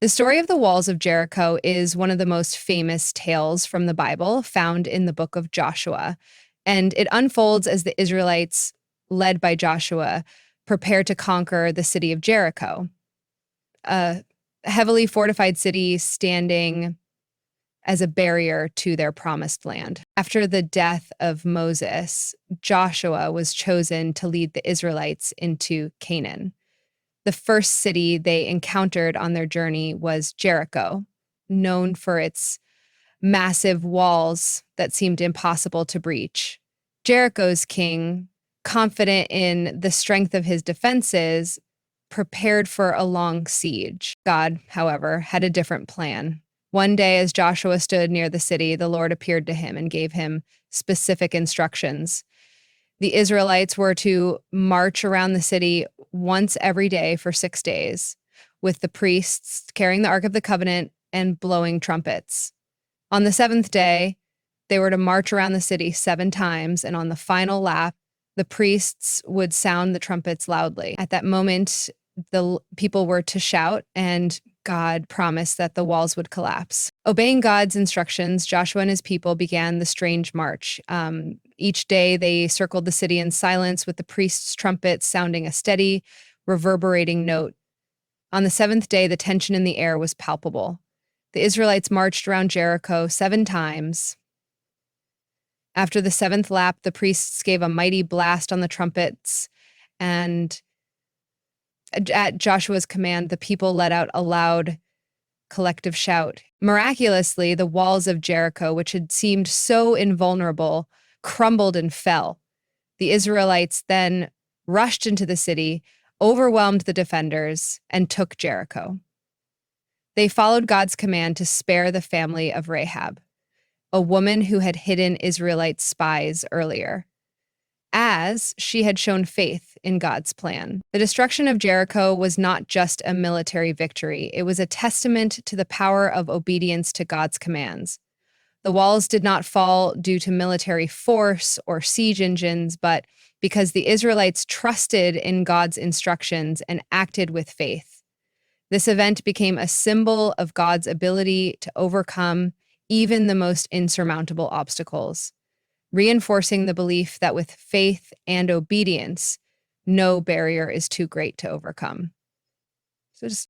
The story of the Walls of Jericho is one of the most famous tales from the Bible found in the book of Joshua. And it unfolds as the Israelites, led by Joshua, prepare to conquer the city of Jericho, a heavily fortified city standing as a barrier to their promised land. After the death of Moses, Joshua was chosen to lead the Israelites into Canaan. The first city they encountered on their journey was Jericho, known for its massive walls that seemed impossible to breach. Jericho's king, confident in the strength of his defenses, prepared for a long siege. God, however, had a different plan. One day, as Joshua stood near the city, the Lord appeared to him and gave him specific instructions. The Israelites were to march around the city once every day for 6 days, with the priests carrying the Ark of the Covenant and blowing trumpets. On the seventh day, they were to march around the city 7 times, and on the final lap, the priests would sound the trumpets loudly. At that moment, the people were to shout, and God promised that the walls would collapse. Obeying God's instructions, Joshua and his people began the strange march. Each day, they circled the city in silence with the priests' trumpets sounding a steady, reverberating note. On the 7th day, the tension in the air was palpable. The Israelites marched around Jericho 7 times. After the 7th lap, the priests gave a mighty blast on the trumpets, and at Joshua's command, the people let out a loud collective shout. Miraculously, the walls of Jericho, which had seemed so invulnerable, crumbled and fell. The Israelites then rushed into the city, overwhelmed the defenders, and took Jericho. They followed God's command to spare the family of Rahab, a woman who had hidden Israelite spies earlier, as she had shown faith in God's plan. The destruction of Jericho was not just a military victory, it was a testament to the power of obedience to God's commands. The walls did not fall due to military force or siege engines, but because the Israelites trusted in God's instructions and acted with faith. This event became a symbol of God's ability to overcome even the most insurmountable obstacles, reinforcing the belief that with faith and obedience, no barrier is too great to overcome. So just